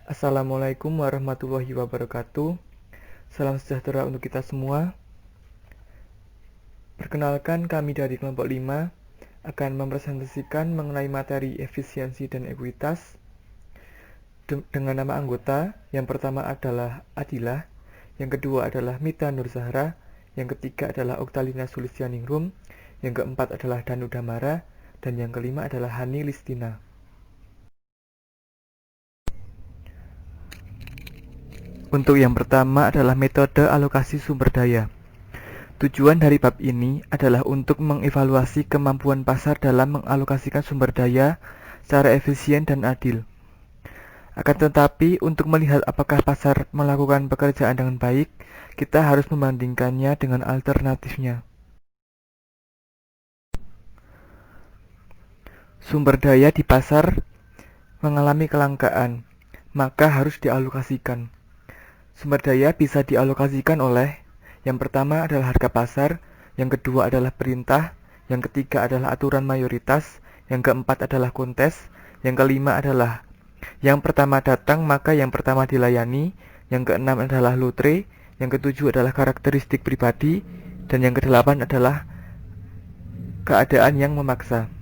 Assalamualaikum warahmatullahi wabarakatuh. Salam sejahtera untuk kita semua. Perkenalkan, kami dari kelompok 5 akan mempresentasikan mengenai materi efisiensi dan ekuitas dengan nama anggota. Yang pertama adalah Adilah, yang kedua adalah Mita Nur Zahra, yang ketiga adalah Oktalina Sulistianingrum, yang keempat adalah Danu Damara, dan yang kelima adalah Hani Listina. Untuk yang pertama adalah metode alokasi sumber daya. Tujuan dari bab ini adalah untuk mengevaluasi kemampuan pasar dalam mengalokasikan sumber daya secara efisien dan adil. Akan tetapi, untuk melihat apakah pasar melakukan pekerjaan dengan baik, kita harus membandingkannya dengan alternatifnya. Sumber daya di pasar mengalami kelangkaan, maka harus dialokasikan. Sumber daya bisa dialokasikan oleh: yang pertama adalah harga pasar, yang kedua adalah perintah, yang ketiga adalah aturan mayoritas, yang keempat adalah kontes, yang kelima adalah yang pertama datang maka yang pertama dilayani, yang keenam adalah lotre, yang ketujuh adalah karakteristik pribadi, dan yang kedelapan adalah keadaan yang memaksa.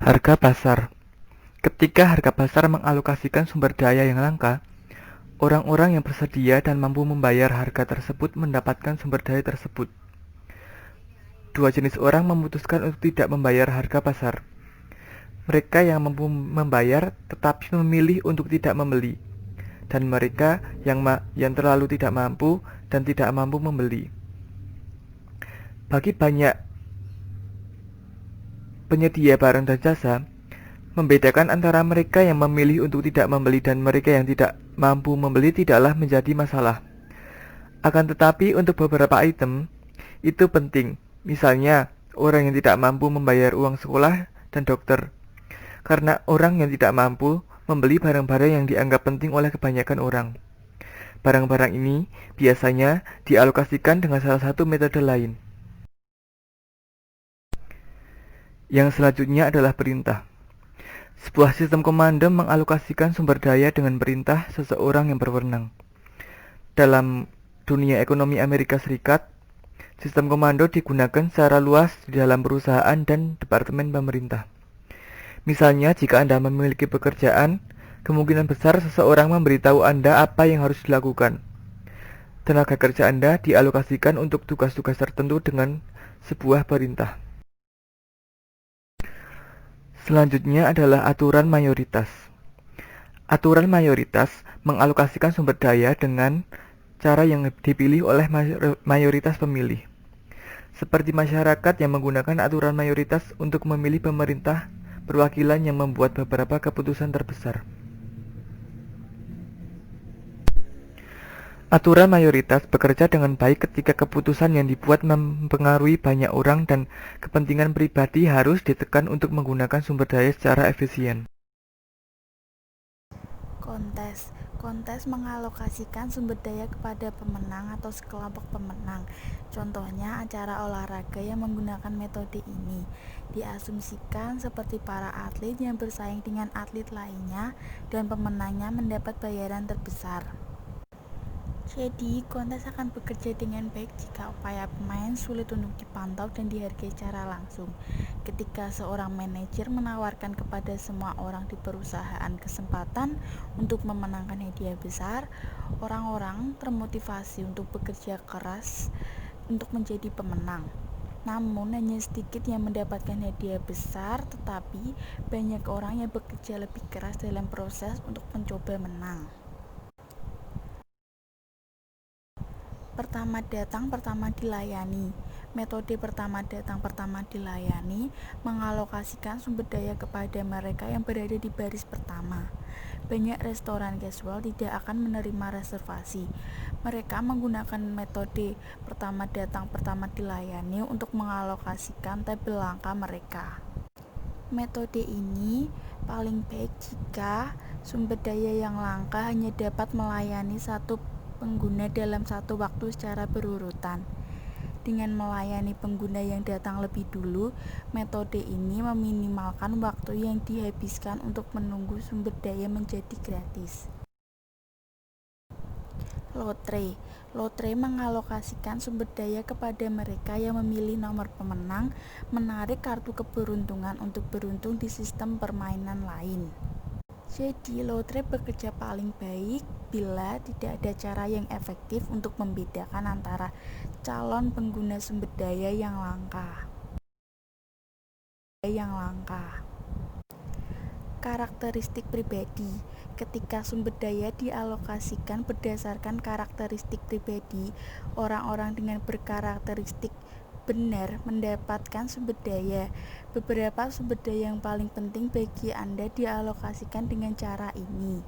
Harga pasar. Ketika harga pasar mengalokasikan sumber daya yang langka, orang-orang yang bersedia dan mampu membayar harga tersebut mendapatkan sumber daya tersebut. Dua jenis orang memutuskan untuk tidak membayar harga pasar. Mereka yang mampu membayar tetapi memilih untuk tidak membeli, dan mereka yang terlalu tidak mampu dan tidak mampu membeli. Bagi banyak penyedia barang dan jasa, membedakan antara mereka yang memilih untuk tidak membeli dan mereka yang tidak mampu membeli tidaklah menjadi masalah. Akan tetapi untuk beberapa item, itu penting. Misalnya, orang yang tidak mampu membayar uang sekolah dan dokter. Karena orang yang tidak mampu membeli barang-barang yang dianggap penting oleh kebanyakan orang. Barang-barang ini biasanya dialokasikan dengan salah satu metode lain. Yang selanjutnya adalah perintah. Sebuah sistem komando mengalokasikan sumber daya dengan perintah seseorang yang berwenang. Dalam dunia ekonomi Amerika Serikat, sistem komando digunakan secara luas di dalam perusahaan dan departemen pemerintah. Misalnya, jika Anda memiliki pekerjaan, kemungkinan besar seseorang memberitahu Anda apa yang harus dilakukan. Tenaga kerja Anda dialokasikan untuk tugas-tugas tertentu dengan sebuah perintah. Selanjutnya adalah aturan mayoritas. Aturan mayoritas mengalokasikan sumber daya dengan cara yang dipilih oleh mayoritas pemilih. Seperti masyarakat yang menggunakan aturan mayoritas untuk memilih pemerintah perwakilan yang membuat beberapa keputusan terbesar. Aturan mayoritas bekerja dengan baik ketika keputusan yang dibuat mempengaruhi banyak orang dan kepentingan pribadi harus ditekan untuk menggunakan sumber daya secara efisien. Kontes mengalokasikan sumber daya kepada pemenang atau sekelompok pemenang. Contohnya acara olahraga yang menggunakan metode ini diasumsikan seperti para atlet yang bersaing dengan atlet lainnya dan pemenangnya mendapat bayaran terbesar. Jadi, kontes akan bekerja dengan baik jika upaya pemain sulit untuk dipantau dan dihargai secara langsung. Ketika seorang manajer menawarkan kepada semua orang di perusahaan kesempatan untuk memenangkan hadiah besar, orang-orang termotivasi untuk bekerja keras untuk menjadi pemenang. Namun, hanya sedikit yang mendapatkan hadiah besar, tetapi banyak orang yang bekerja lebih keras dalam proses untuk mencoba menang. Pertama datang, pertama dilayani. Metode pertama datang, pertama dilayani mengalokasikan sumber daya kepada mereka yang berada di baris pertama. Banyak restoran casual tidak akan menerima reservasi. Mereka menggunakan metode pertama datang, pertama dilayani untuk mengalokasikan tabel langka mereka. Metode ini paling baik jika sumber daya yang langka hanya dapat melayani satu pengguna dalam satu waktu secara berurutan. Dengan melayani pengguna yang datang lebih dulu, metode ini meminimalkan waktu yang dihabiskan untuk menunggu sumber daya menjadi gratis. Lotre. Lotre mengalokasikan sumber daya kepada mereka yang memilih nomor pemenang, menarik kartu keberuntungan untuk beruntung di sistem permainan lain. Jadi, lotre bekerja paling baik bila tidak ada cara yang efektif untuk membedakan antara calon pengguna sumber daya yang langka. Karakteristik pribadi. Ketika sumber daya dialokasikan berdasarkan karakteristik pribadi, orang-orang dengan berkarakteristik benar mendapatkan sumber daya. Beberapa sumber daya yang paling penting bagi Anda dialokasikan dengan cara ini.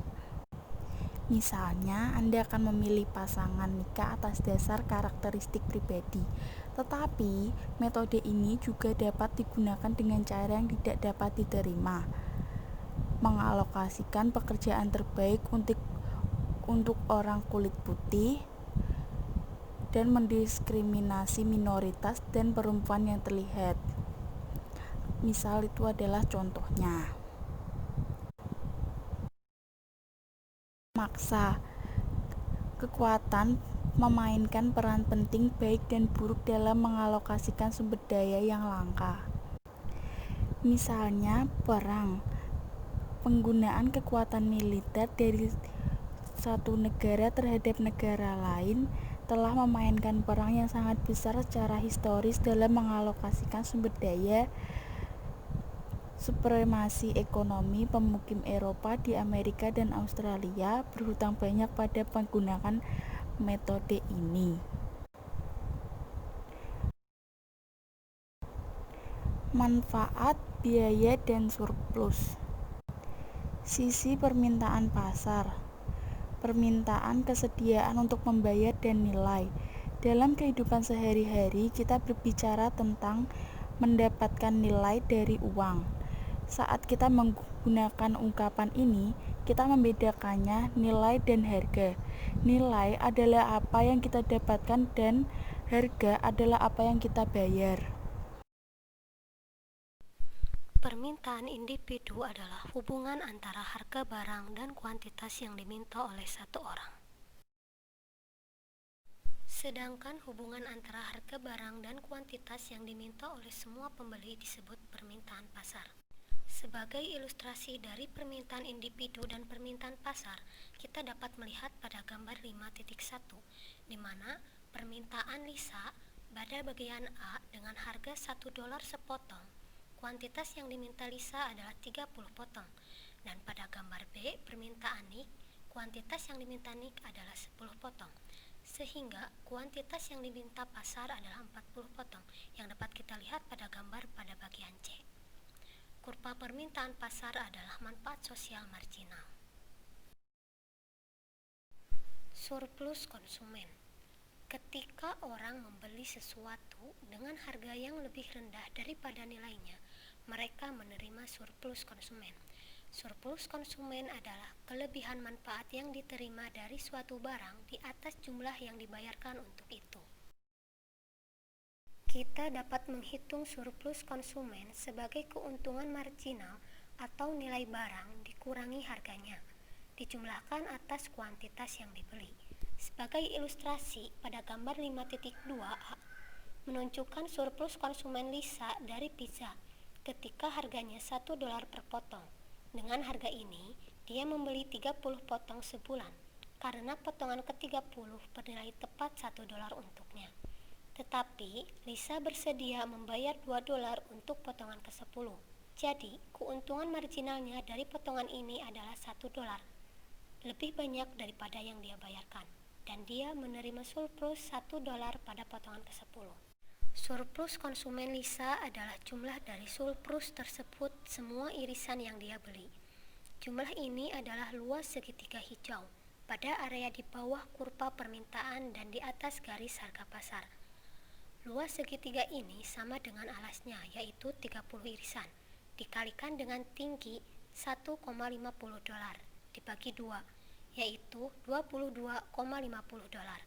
Misalnya, Anda akan memilih pasangan nikah atas dasar karakteristik pribadi. Tetapi, metode ini juga dapat digunakan dengan cara yang tidak dapat diterima. Mengalokasikan pekerjaan terbaik untuk orang kulit putih dan mendiskriminasi minoritas dan perempuan yang terlihat. Misal itu adalah contohnya. Maksa. Kekuatan memainkan peran penting baik dan buruk dalam mengalokasikan sumber daya yang langka. Misalnya perang. Penggunaan kekuatan militer dari satu negara terhadap negara lain telah memainkan peran yang sangat besar secara historis dalam mengalokasikan sumber daya. Supremasi ekonomi pemukim Eropa di Amerika dan Australia berhutang banyak pada penggunaan metode ini. Manfaat, biaya, dan surplus. Sisi permintaan pasar. Permintaan, kesediaan untuk membayar, dan nilai. Dalam kehidupan sehari-hari, kita berbicara tentang mendapatkan nilai dari uang. Saat kita menggunakan ungkapan ini, kita membedakannya nilai dan harga. Nilai adalah apa yang kita dapatkan dan harga adalah apa yang kita bayar. Permintaan individu adalah hubungan antara harga barang dan kuantitas yang diminta oleh satu orang. Sedangkan hubungan antara harga barang dan kuantitas yang diminta oleh semua pembeli disebut permintaan pasar. Sebagai ilustrasi dari permintaan individu dan permintaan pasar, kita dapat melihat pada gambar 5.1, di mana permintaan Lisa pada bagian A dengan harga $1 sepotong. Kuantitas yang diminta Lisa adalah 30 potong, dan pada gambar B, permintaan Nick, kuantitas yang diminta Nick adalah 10 potong, sehingga kuantitas yang diminta pasar adalah 40 potong, yang dapat kita lihat pada gambar pada bagian C. Kurva permintaan pasar adalah manfaat sosial marginal. Surplus konsumen. Ketika orang membeli sesuatu dengan harga yang lebih rendah daripada nilainya, mereka menerima surplus konsumen. Surplus konsumen adalah kelebihan manfaat yang diterima dari suatu barang di atas jumlah yang dibayarkan untuk itu. Kita dapat menghitung surplus konsumen sebagai keuntungan marginal atau nilai barang dikurangi harganya, dijumlahkan atas kuantitas yang dibeli. Sebagai ilustrasi, pada gambar 5.2a menunjukkan surplus konsumen Lisa dari pizza ketika harganya $1 per potong. Dengan harga ini, dia membeli 30 potong sebulan, karena potongan ke-30 bernilai tepat $1 untuknya. Tetapi, Lisa bersedia membayar $2 untuk potongan ke-10. Jadi, keuntungan marginalnya dari potongan ini adalah $1, lebih banyak daripada yang dia bayarkan, dan dia menerima surplus $1 pada potongan ke-10. Surplus konsumen Lisa adalah jumlah dari surplus tersebut semua irisan yang dia beli. Jumlah ini adalah luas segitiga hijau pada area di bawah kurva permintaan dan di atas garis harga pasar. Luas segitiga ini sama dengan alasnya, yaitu 30 irisan, dikalikan dengan tinggi $1,50 dibagi 2, yaitu $22,50.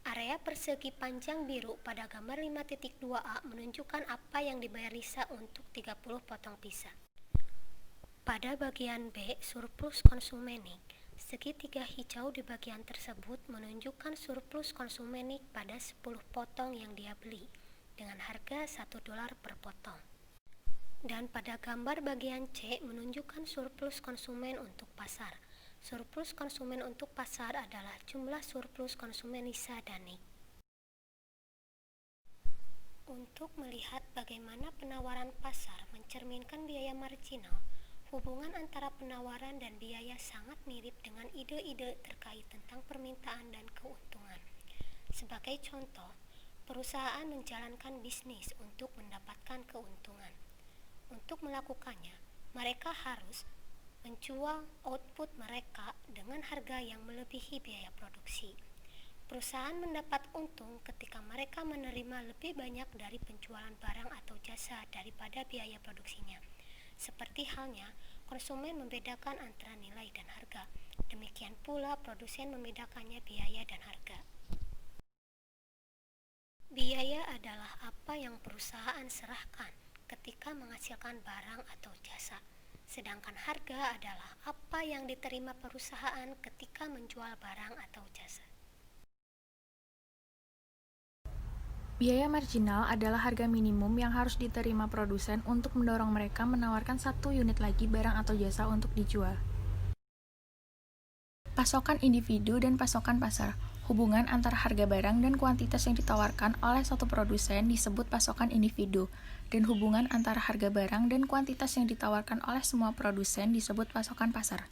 Area persegi panjang biru pada gambar 5.2a menunjukkan apa yang dibayar Lisa untuk 30 potong pizza. Pada bagian B, surplus konsumenik, segitiga hijau di bagian tersebut menunjukkan surplus konsumenik pada 10 potong yang dia beli, dengan harga $1 per potong. Dan pada gambar bagian C menunjukkan surplus konsumen untuk pasar. Surplus konsumen untuk pasar adalah jumlah surplus konsumen Lisa dan Nick. Untuk melihat bagaimana penawaran pasar mencerminkan biaya marginal, hubungan antara penawaran dan biaya sangat mirip dengan ide-ide terkait tentang permintaan dan keuntungan. Sebagai contoh, perusahaan menjalankan bisnis untuk mendapatkan keuntungan. Untuk melakukannya, mereka harus menjual output mereka dengan harga yang melebihi biaya produksi. Perusahaan mendapat untung ketika mereka menerima lebih banyak dari penjualan barang atau jasa daripada biaya produksinya. Seperti halnya, konsumen membedakan antara nilai dan harga. Demikian pula produsen membedakannya biaya dan harga. Biaya adalah apa yang perusahaan serahkan ketika menghasilkan barang atau jasa. Sedangkan harga adalah apa yang diterima perusahaan ketika menjual barang atau jasa. Biaya marginal adalah harga minimum yang harus diterima produsen untuk mendorong mereka menawarkan satu unit lagi barang atau jasa untuk dijual. Pasokan individu dan pasokan pasar. Hubungan antara harga barang dan kuantitas yang ditawarkan oleh satu produsen disebut pasokan individu, dan hubungan antara harga barang dan kuantitas yang ditawarkan oleh semua produsen disebut pasokan pasar.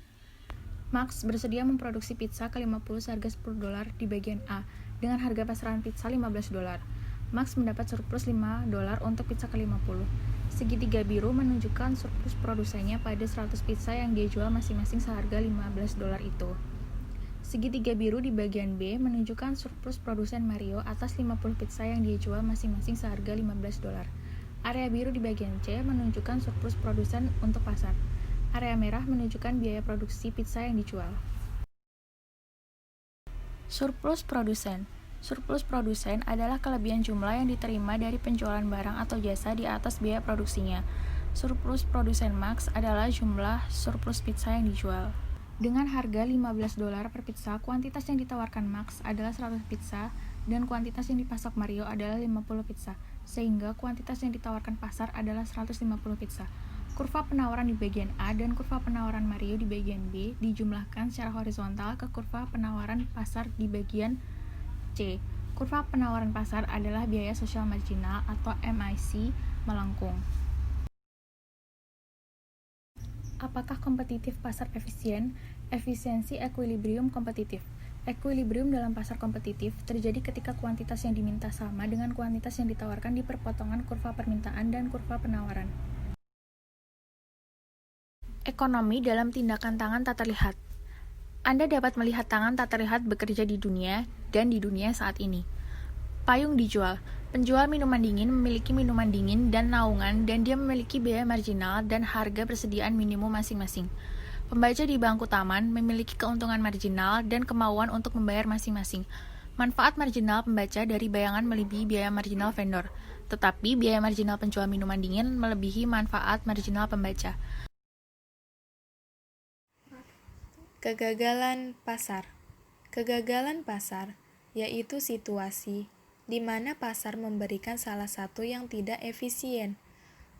Max bersedia memproduksi pizza ke-50 seharga $10 di bagian A, dengan harga pasaran pizza $15. Max mendapat surplus $5 untuk pizza ke-50. Segitiga biru menunjukkan surplus produsennya pada 100 pizza yang dia jual masing-masing seharga $15 itu. Segitiga biru di bagian B menunjukkan surplus produsen Mario atas 50 pizza yang dia jual masing-masing seharga $15. Area biru di bagian C menunjukkan surplus produsen untuk pasar. Area merah menunjukkan biaya produksi pizza yang dijual. Surplus produsen. Surplus produsen adalah kelebihan jumlah yang diterima dari penjualan barang atau jasa di atas biaya produksinya. Surplus produsen max adalah jumlah surplus pizza yang dijual. Dengan harga $15 per pizza, kuantitas yang ditawarkan Max adalah 100 pizza dan kuantitas yang dipasok Mario adalah 50 pizza, sehingga kuantitas yang ditawarkan pasar adalah 150 pizza. Kurva penawaran di bagian A dan kurva penawaran Mario di bagian B dijumlahkan secara horizontal ke kurva penawaran pasar di bagian C. Kurva penawaran pasar adalah biaya sosial marginal atau MIC melengkung. Apakah kompetitif pasar efisien? Efisiensi equilibrium kompetitif. Equilibrium dalam pasar kompetitif terjadi ketika kuantitas yang diminta sama dengan kuantitas yang ditawarkan di perpotongan kurva permintaan dan kurva penawaran. Ekonomi dalam tindakan tangan tak terlihat. Anda dapat melihat tangan tak terlihat bekerja di dunia dan di dunia saat ini. Payung dijual. Penjual minuman dingin memiliki minuman dingin dan naungan dan dia memiliki biaya marginal dan harga persediaan minimum masing-masing. Pembaca di bangku taman memiliki keuntungan marginal dan kemauan untuk membayar masing-masing. Manfaat marginal pembaca dari bayangan melebihi biaya marginal vendor, tetapi biaya marginal penjual minuman dingin melebihi manfaat marginal pembaca. Kegagalan pasar. Kegagalan pasar yaitu situasi di mana pasar memberikan salah satu yang tidak efisien.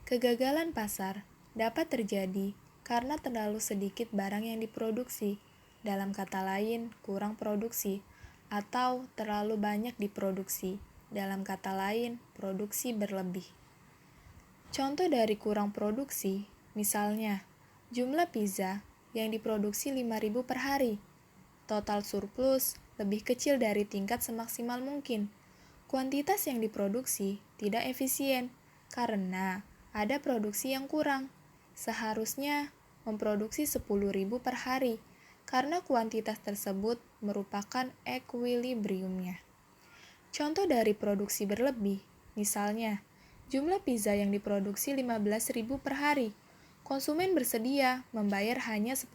Kegagalan pasar dapat terjadi karena terlalu sedikit barang yang diproduksi, dalam kata lain, kurang produksi, atau terlalu banyak diproduksi, dalam kata lain, produksi berlebih. Contoh dari kurang produksi, misalnya, jumlah pizza yang diproduksi 5.000 per hari, total surplus lebih kecil dari tingkat semaksimal mungkin. Kuantitas yang diproduksi tidak efisien karena ada produksi yang kurang. Seharusnya memproduksi 10.000 per hari karena kuantitas tersebut merupakan equilibriumnya. Contoh dari produksi berlebih, misalnya, jumlah pizza yang diproduksi 15.000 per hari. Konsumen bersedia membayar hanya $10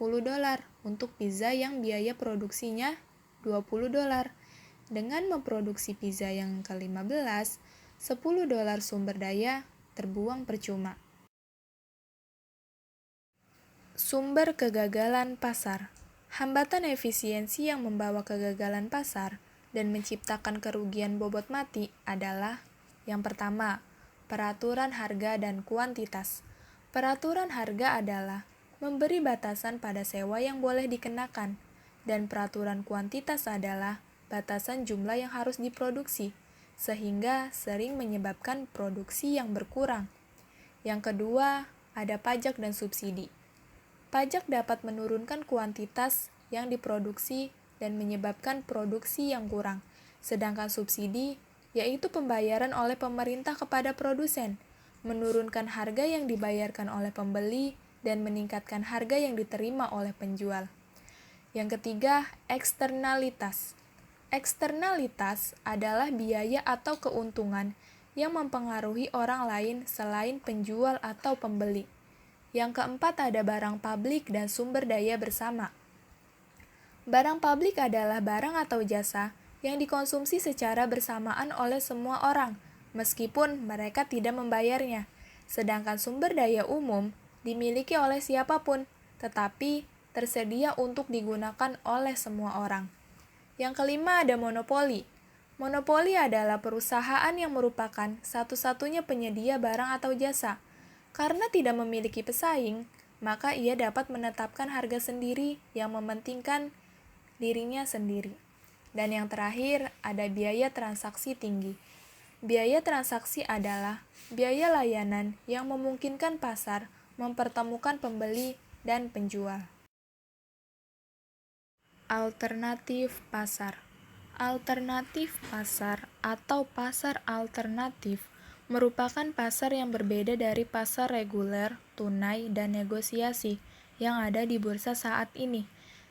untuk pizza yang biaya produksinya $20. Dengan memproduksi pizza yang ke-15, $10 sumber daya terbuang percuma. Sumber kegagalan pasar. Hambatan efisiensi yang membawa kegagalan pasar dan menciptakan kerugian bobot mati adalah: yang pertama, peraturan harga dan kuantitas. Peraturan harga adalah memberi batasan pada sewa yang boleh dikenakan, dan peraturan kuantitas adalah batasan jumlah yang harus diproduksi, sehingga sering menyebabkan produksi yang berkurang. Yang kedua, ada pajak dan subsidi. Pajak dapat menurunkan kuantitas yang diproduksi dan menyebabkan produksi yang kurang, sedangkan subsidi, yaitu pembayaran oleh pemerintah kepada produsen, menurunkan harga yang dibayarkan oleh pembeli dan meningkatkan harga yang diterima oleh penjual. Yang ketiga, eksternalitas. Eksternalitas adalah biaya atau keuntungan yang mempengaruhi orang lain selain penjual atau pembeli. Yang keempat, ada barang publik dan sumber daya bersama. Barang publik adalah barang atau jasa yang dikonsumsi secara bersamaan oleh semua orang, meskipun mereka tidak membayarnya. Sedangkan sumber daya umum dimiliki oleh siapapun, tetapi tersedia untuk digunakan oleh semua orang. Yang kelima, ada monopoli. Monopoli adalah perusahaan yang merupakan satu-satunya penyedia barang atau jasa. Karena tidak memiliki pesaing, maka ia dapat menetapkan harga sendiri yang mementingkan dirinya sendiri. Dan yang terakhir, ada biaya transaksi tinggi. Biaya transaksi adalah biaya layanan yang memungkinkan pasar mempertemukan pembeli dan penjual. Alternatif pasar. Alternatif pasar atau pasar alternatif merupakan pasar yang berbeda dari pasar reguler, tunai, dan negosiasi yang ada di bursa saat ini.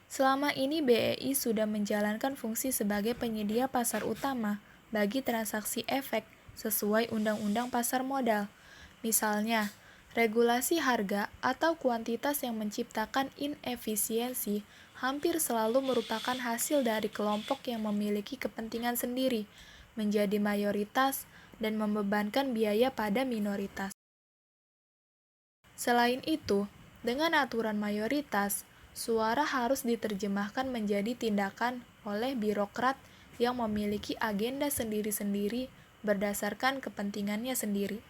Selama ini BEI sudah menjalankan fungsi sebagai penyedia pasar utama bagi transaksi efek sesuai Undang-Undang Pasar Modal. Misalnya, regulasi harga atau kuantitas yang menciptakan inefisiensi hampir selalu merupakan hasil dari kelompok yang memiliki kepentingan sendiri, menjadi mayoritas dan membebankan biaya pada minoritas. Selain itu, dengan aturan mayoritas, suara harus diterjemahkan menjadi tindakan oleh birokrat yang memiliki agenda sendiri-sendiri berdasarkan kepentingannya sendiri.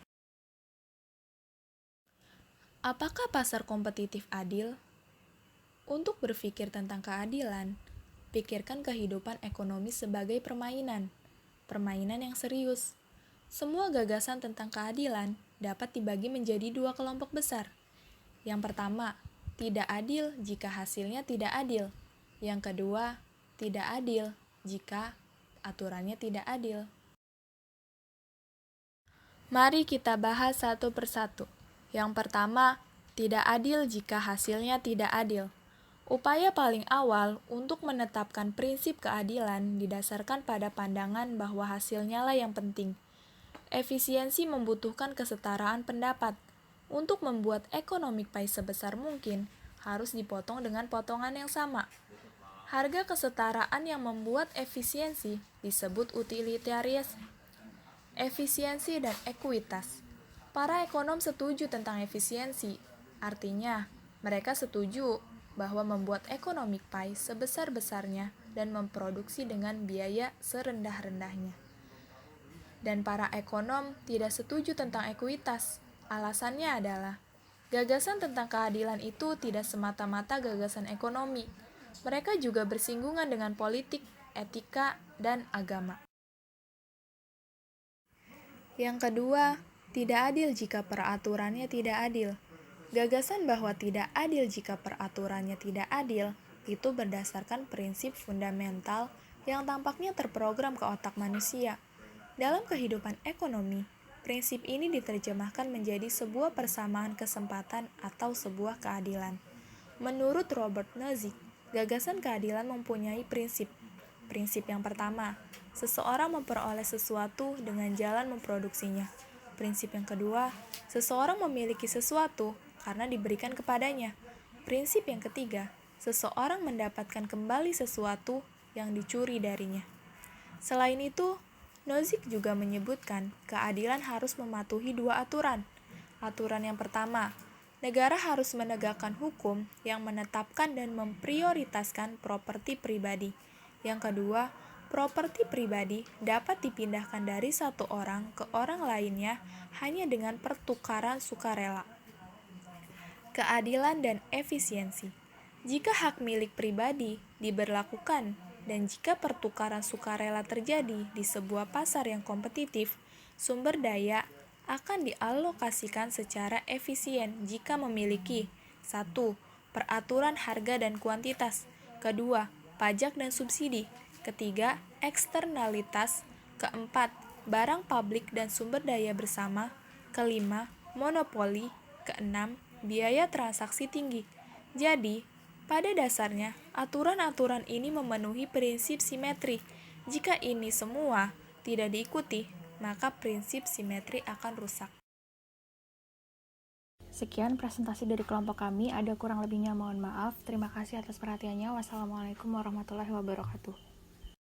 Apakah pasar kompetitif adil? Untuk berpikir tentang keadilan, pikirkan kehidupan ekonomi sebagai permainan yang serius. Semua gagasan tentang keadilan dapat dibagi menjadi dua kelompok besar. Yang pertama, tidak adil jika hasilnya tidak adil. Yang kedua, tidak adil jika aturannya tidak adil. Mari kita bahas satu persatu. Yang pertama, tidak adil jika hasilnya tidak adil. Upaya paling awal untuk menetapkan prinsip keadilan didasarkan pada pandangan bahwa hasilnya lah yang penting. Efisiensi membutuhkan kesetaraan pendapat. Untuk membuat economic pie sebesar mungkin, harus dipotong dengan potongan yang sama. Harga kesetaraan yang membuat efisiensi disebut utilitarianisme. Efisiensi dan ekuitas. Para ekonom setuju tentang efisiensi, artinya mereka setuju bahwa membuat economic pie sebesar-besarnya dan memproduksi dengan biaya serendah-rendahnya. Dan para ekonom tidak setuju tentang ekuitas. Alasannya adalah, gagasan tentang keadilan itu tidak semata-mata gagasan ekonomi. Mereka juga bersinggungan dengan politik, etika, dan agama. Yang kedua, tidak adil jika peraturannya tidak adil. Gagasan bahwa tidak adil jika peraturannya tidak adil itu berdasarkan prinsip fundamental yang tampaknya terprogram ke otak manusia. Dalam kehidupan ekonomi, prinsip ini diterjemahkan menjadi sebuah persamaan kesempatan atau sebuah keadilan. Menurut Robert Nozick, gagasan keadilan mempunyai prinsip. Prinsip yang pertama, seseorang memperoleh sesuatu dengan jalan memproduksinya. Prinsip yang kedua, seseorang memiliki sesuatu karena diberikan kepadanya. Prinsip yang ketiga, seseorang mendapatkan kembali sesuatu yang dicuri darinya. Selain itu, Nozick juga menyebutkan keadilan harus mematuhi dua aturan. Aturan yang pertama, negara harus menegakkan hukum yang menetapkan dan memprioritaskan properti pribadi. Yang kedua, properti pribadi dapat dipindahkan dari satu orang ke orang lainnya hanya dengan pertukaran sukarela. Keadilan dan efisiensi. Jika hak milik pribadi diberlakukan dan jika pertukaran sukarela terjadi di sebuah pasar yang kompetitif, sumber daya akan dialokasikan secara efisien jika memiliki 1. Peraturan harga dan kuantitas. Kedua, pajak dan subsidi. Ketiga, eksternalitas. Keempat, barang publik dan sumber daya bersama. Kelima, monopoli. Keenam, biaya transaksi tinggi. Jadi, pada dasarnya, aturan-aturan ini memenuhi prinsip simetri. Jika ini semua tidak diikuti, maka prinsip simetri akan rusak. Sekian presentasi dari kelompok kami, ada kurang lebihnya mohon maaf. Terima kasih atas perhatiannya. Wassalamualaikum warahmatullahi wabarakatuh.